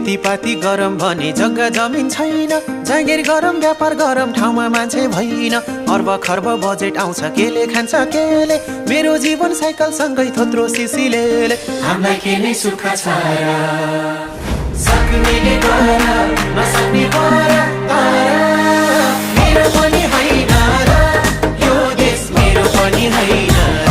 खेतीपाती गरम भने जग्गा जमिन छैन, जागिर गरम व्यापार गरम ठाउँमा मान्छे भइन। अर्ब खर्ब बजेट आउँछ केले खान्छ केले, मेरो जीवन साइकल सँगै थोत्रो सिसिले। हामीलाई के नै सुख छ र, सक्नेले गर नसक्ने गर, तर मेरो पनि होइन र, यो देश मेरो पनि होइन।